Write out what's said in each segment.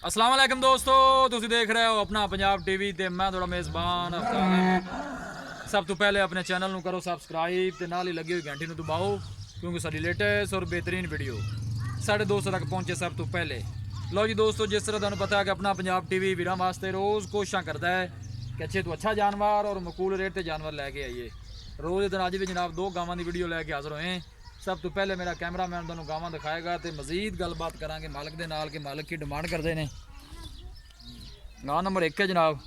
अस्सलाम वालेकुम दोस्तों, तुसी देख रहे हो अपना पंजाब टीवी ते मैं थोड़ा मेज़बान अफ्ताब। सब तो पहले अपने चैनल करो सबसक्राइब ते नाल ही लगी हुई घंटी दबाओ क्योंकि साडी लेटेस्ट और बेहतरीन वीडियो साढ़े दोस्तों तक पहुंचे सब तो पहले। लो जी दोस्तों, जिस तरह तुहानू पता है कि अपना पंजाब टीवी वीरां वास्ते रोज़ कोशिशां करता है कि अच्छे तो अच्छा जानवर और मकूल रेट ते जानवर लैके आइए। रोज़ दिन अज भी जनाब दो गावां की वीडियो लैके हाज़र होए। सब तो पहले मेरा कैमरामैन तुहानू गावां दिखाएगा तो मजीद गलबात करांगे मालिक दे नाल कि मालिक की डिमांड करते हैं। गां नंबर 1 है जनाब,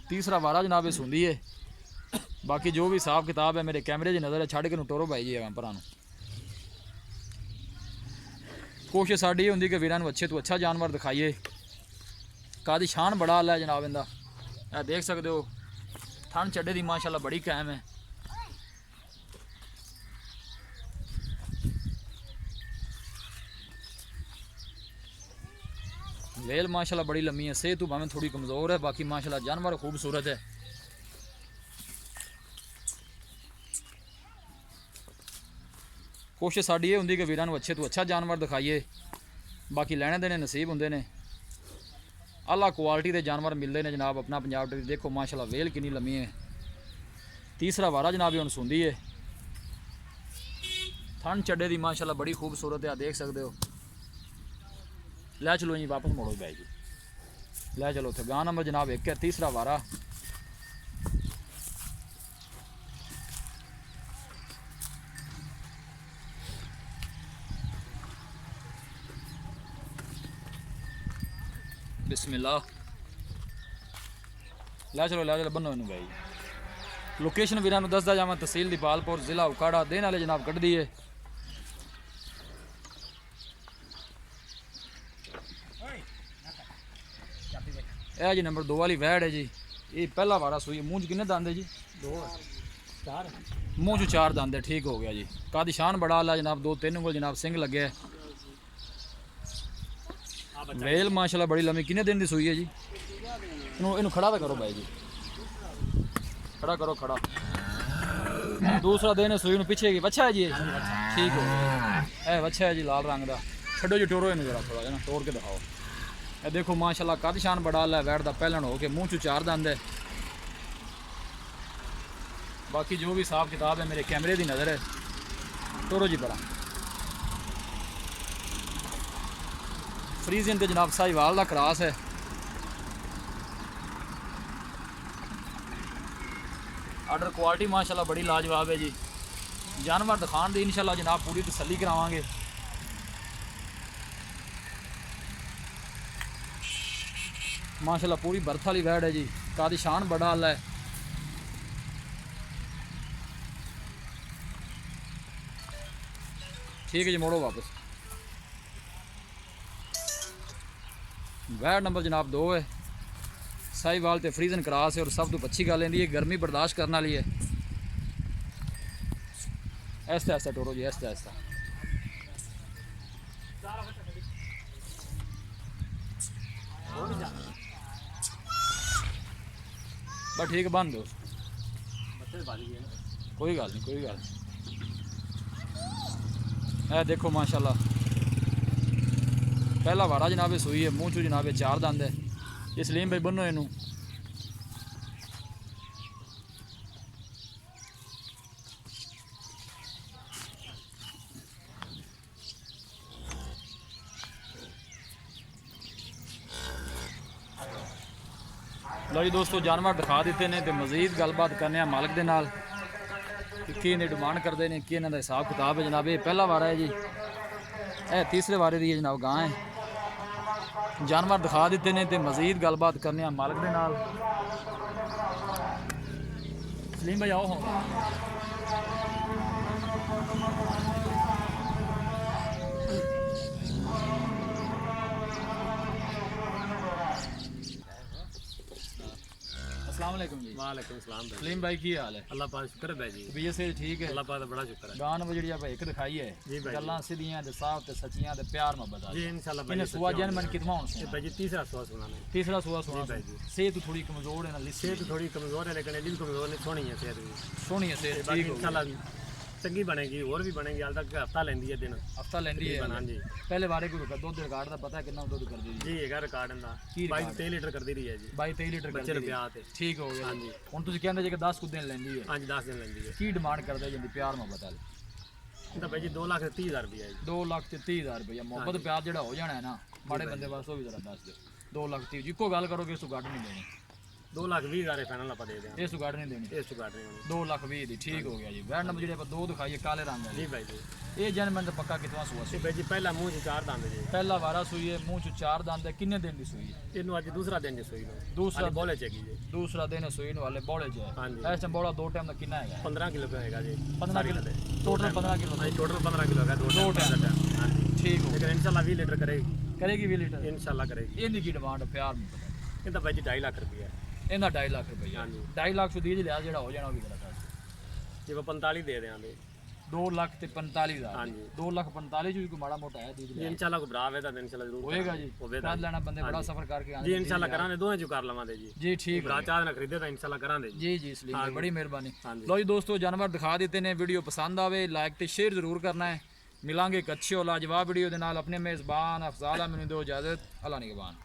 तीसरा वारा जनाब ये सुंदी है। बाकी जो भी हिसाब किताब है मेरे कैमरे की नज़र है, छड़ के टोरो भाई जी भरा। कोशिश साड़ी होंगी कि वीरां अच्छे तो अच्छा जानवर दिखाइए। कादी शान बड़ा आला है जनाब इंदा, देख सकते हो। थन चड्डे की माशाल्लाह बड़ी कायम है। वेल माशाल्लाह बड़ी लम्मी है, सेहत तो भावें थोड़ी कमज़ोर है, बाकी माशाल्लाह जानवर खूबसूरत है। कोशिश साड़ी ये होंगी कि वीरां अच्छे तो अच्छा जानवर दिखाइए। बाकी लैने देने नसीब होंगे ने। आला क्वालिटी के जानवर मिलते हैं जनाब अपना पंजाब टीवी। देखो माशाल्लाह वेल कितनी लम्मी है। तीसरा वारा जनाब हुण सुंदी है। थन चड्डे की माशाल्लाह बड़ी खूबसूरत है, देख सकते हो। लै चलो जी वापस मोड़ो भाई जी, लै चलो उथे। गां नंबर जनाब 1 है, तीसरा वारा। बिस्मिल्लाह, लै चलो बनो इनू भाई। लोकेशन वीरां नू दसदा जावां, तहसील दीपालपुर, जिला उकाड़ा। देन वाले जनाब कढ़दी है। यह जी नंबर 2 वाली वैड़ है जी। ये पहला वारा सुई। मूँह च किन्ने दंद है जी? 2 4। मूँह च 4 दंद है, ठीक हो गया जी। कादी शान बड़ा आला जनाब, 2-3 उंगल जनाब सिंग लगे। वेल माशाल्लाह बड़ी लम्मी। किन्ने दिन की सुई है जी? इनू खड़ा तो करो भाई जी, खड़ा करो, खड़ा। दूसरा दिन है सुई नू पीछे की। बच्चा है जी, ठीक हो गया। बच्चा है जी लाल रंग का। छड्डो जी टोरो इनू जरा थोड़ा ना तोड़ के दिखाओ। ये देखो माशाल्लाह कद शान बड़ा आला है। वैड़ का पहलन हो के मूँह चू 4 दंद है। बाकी जो भी हिसाब किताब है मेरे कैमरे की नज़र है। टोरो जी बड़ा फ्रीजियन के जनाब साहिवाल का क्रॉस है। आर्डर क्वालिटी माशाल्लाह बड़ी लाजवाब है जी। जानवर दिखाने दी इंशाल्लाह जनाब पूरी तसल्ली करावांगे। माशाल्लाह पूरी बर्थ वाली वैड़ है जी। कादी शान बड़ा आला है। ठीक है जी, मोड़ो वापस। वैड़ नंबर जनाब 2 है। साहिवाल ते फ्रीजन क्रॉस है। और सब तो अच्छी गल है गर्मी बर्दाश्त करने वाली है। ऐसा ऐसा टोरो जी, ऐसा ऐसा। बस ठीक है, बन दो। कोई गल नहीं, कोई गल नहीं। देखो माशाल्लाह पहला वारा जनाबे सुई है। मूँह चू जनाबे 4 दंद है। ये सलीम भाई बनो इनू। लो जी दोस्तों, जानवर दिखा दिते ने तो मजीद गलबात करने मालिक दे नाल कि इन्हें डिमांड करते हैं, कि इन्हों का हिसाब किताब है जनाब। ये पहला वारा है जी। यह तीसरे वारे की है जनाब गां है। जानवर दिखा दिते ने तो मजीद गलबात करने मालिक दे नाल। सलीम भाई आओ। अस्सलाम वालेकुम जी। वालेकुम सलाम भाई। सलीम भाई की हाल है? अल्लाह पाक शुक्र है भाई जी। तबीयत से ठीक है? अल्लाह पाक का बड़ा शुक्र है। गां नंबर जी आप एक दिखाई है, जी भाई। गल्लां सीधियां ते साफ ते सच्चियां ते प्यार मोहब्बत जी इंशाल्लाह भाई। इन्हें सुआ जनमन कितना होना ये भाई जी तीसरा सुआ सुनाने। तीसरा सुआ सुना भाई जी। सेहत थोड़ी कमजोर है ना, सेहत थोड़ी कमजोर है लेकिन एडी कमजोर नहीं, सोहनी है सेहत भी। सोहनी है सेहत, ठीक हो इंशाल्लाह ਚੰਗੀ ਬਣੇਗੀ ਹੋਰ ਵੀ ਬਣੇਗੀ ਹਾਲ ਤੱਕ ਹਫਤਾ ਲੈਂਦੀ ਹੈ ਦਿਨ ਹਫਤਾ ਲੈਂਦੀ ਹੈ ਹਾਂਜੀ ਪਹਿਲੇ ਵਾਰੇ ਕੋਈ ਦੁੱਧ ਰਿਕਾਰਡ ਦਾ ਪਤਾ ਕਿੰਨਾ ਦੁੱਧ ਕਰਦੀ ਜੀ ਹੈਗਾ ਰਿਕਾਰਡ ਦਾ ਕੀ 22-23 ਲੀਟਰ ਕਰਦੀ ਰਹੀ ਹੈ ਜੀ 22-23 ਲੀਟਰ ਬੱਚੇ ਕਰਦੀ ਦੇ ਵਿਆਹ ਤੇ ਠੀਕ ਹੋ ਗਿਆ ਹਾਂਜੀ ਹੁਣ ਤੁਸੀਂ ਕਹਿੰਦੇ ਜੇ ਕਿ 10 ਕੁ ਦਿਨ ਲੈਂਦੀ ਹੈ ਹਾਂਜੀ 10 ਦਿਨ ਲੈਂਦੀ ਹੈ ਕੀ ਡਿਮਾਂਡ ਕਰਦਾ ਜਾਂਦੀ ਪਿਆਰ ਮੁਹੱਬਤ ਵਾਲੀ ਇਹ ਤਾਂ ਭਾਈ ਜੀ 2,30,000 ਰੁਪਏ ਜੀ 2,30,000 ਰੁਪਏ ਮੁਹੱਬਤ ਪਿਆਰ ਜਿਹੜਾ ਹੋ ਜਾਣਾ ਹੈ ਨਾ ਮਾੜੇ ਬੰਦੇ ਵਾਸਤੇ ਉਹ ਵੀ ਜ਼ਰਾ ਦੱਸ ਦਿਓ 2,30,000 ਇੱਕੋ ਗੱਲ ਕਰੋਗੇ ਇਸ ਤੋਂ ਘੱਟ ਨਹੀਂ ਦੇਣੀ 2,20,000 ਫਾਈਨਲ ਆਪਾਂ ਦੇ ਦਿਆਂਗੇ ਇਸ ਤੋਂ ਘੱਟ ਨਹੀਂ ਦੇਣੀ ਇਸ ਤੋਂ ਘੱਟ ਨਹੀਂ ਹੋਣੀ 2,20,000 ਦੀ ਠੀਕ ਹੋ ਗਿਆ ਜੀ ਵੈਟ ਨੰਬਰ ਜਿਹੜੇ ਆਪਾਂ ਦੋ ਦਿਖਾਈਏ ਕਾਲੇ ਰੰਗ ਜੀ ਦੇ ਭਾਈ ਜੀ ਇਹ ਜਨਮਨ ਦਾ ਪੱਕਾ ਕਿਤਨਾ ਸੂਆ ਸੀ ਇਹ ਭਾਈ ਜੀ ਪਹਿਲਾ ਮੂੰਹ 'ਚ 4 ਦੰਦ ਜੀ ਪਹਿਲਾ ਵਾਰਾ ਸੂਈ ਹੈ ਮੂੰਹ ਚ 4 ਦੰਦ ਹੈ ਕਿੰਨੇ ਦਿਨ ਦੀ ਸੂਈ ਹੈ ਇਹਨੂੰ ਅੱਜ ਦੂਸਰਾ ਦਿਨ ਜੀ ਸੂਈ ਨੂੰ ਦੂਸਰਾ ਬੋਲੇ ਚ ਹੈਗੀ ਜੀ ਦੂਸਰਾ ਦਿਨ ਹੈ ਸੂਈ ਨੂੰ ਹਾਲੇ ਬੋਲੇ ਚ ਹੈ ਹਾਂਜੀ ਇਸ ਟਾਈਮ ਬੋਲਾ ਦੋ ਟਾਈਮ ਦਾ ਕਿੰਨਾ ਹੈਗਾ 15 ਕਿਲੋ ਦਾ ਹੈਗਾ ਜੀ 15 ਕਿਲੋ ਟੋਟਲ 15 ਕਿਲੋ ਹਾਂਜੀ ਟੋਟਲ 15 ਕਿਲੋ ਹੈਗਾ ਦੋ ਟਾਈਮ ਦਾ ਹਾਂਜੀ ਠੀਕ ਹੋ ਲੇਕਿਨ ਇਨਸ਼ਾਅੱਲਾ 20 ਲੀਟਰ ਕਰੇਗੀ ਕਰੇਗੀ 20 ਲੀਟਰ ਇਨਸ਼ਾਅੱਲਾ ਕਰੇਗੀ ਇਹਦੀ ਕੀ ਡਿਮਾਂਡ ਪਿਆਰ ਨੂੰ ਪਤਾ ਇਹ ਤਾਂ ਭਾਈ ਜੀ 2.5 ਲੱਖ ਰੁਪਏ ਇਹਦਾ 2.5 ਲੱਖ ਰੁਪਈਆ ਹਾਂਜੀ 2.5 ਲੱਖ ਸੁਦੀਜ ਲਿਆ ਜਿਹੜਾ ਹੋ ਜਾਣਾ ਉਹ ਵੀ ਕਰਾ ਜੇ ਆਪਾਂ 45 ਦੇ ਦਿਆਂਗੇ 2 ਲੱਖ ਤੇ 45,000 ਹਾਂਜੀ 2 ਲੱਖ 45 ਚ ਵੀ ਕੋਈ ਮਾੜਾ ਮੋਟਾ ਹੈ ਦੀਦ ਜੀ ਇਨਸ਼ਾਅੱਲਾ ਕੋਈ ਭਰਾ ਹੋਵੇ ਤਾਂ ਇਨਸ਼ਾਅੱਲਾ ਜ਼ਰੂਰ ਹੋਏਗਾ ਜੀ ਹੋਵੇਗਾ ਕਰ ਲੈਣਾ ਬੰਦੇ ਬੜਾ ਸਫਰ ਕਰਕੇ ਜੀ ਆਉਂਦੇ ਇਨਸ਼ਾਅੱਲਾ ਕਰਾਂਗੇ ਦੋਵੇਂ ਚ ਕਰ ਲਵਾਂਗੇ ਜੀ ਜੀ ਠੀਕ ਭਰਾ ਚਾਹ ਨਾ ਖਰੀਦੇ ਤਾਂ ਇਨਸ਼ਾਅੱਲਾ ਕਰਾਂਗੇ ਜੀ ਜੀ ਜੀ ਸਲੀਮ ਭਾਈ ਬੜੀ ਮਿਹਰਬਾਨੀ ਹਾਂਜੀ ਲੋ ਜੀ ਦੋਸਤੋ ਜਾਨਵਰ ਦਿਖਾ ਦਿੱਤੇ ਨੇ ਵੀਡੀਓ ਪਸੰਦ ਆਵੇ ਲਾਈਕ ਤੇ ਸ਼ੇਅਰ ਜ਼ਰੂਰ ਕਰਨਾ ਹੈ ਮਿਲਾਂਗੇ ਇੱਕ ਅੱਛੀ ਔਰ ਲਾਜਵਾਬ ਵੀਡੀਓ ਦੇ ਨਾਲ ਆਪਣੇ ਮੇਜ਼ਬਾਨ ਅਫਜ਼ਾਲ ਮੈਨੂੰ ਦਿਓ ਇਜਾਜ਼ਤ ਅੱਲਾ ਨਿਗਹਬਾਨ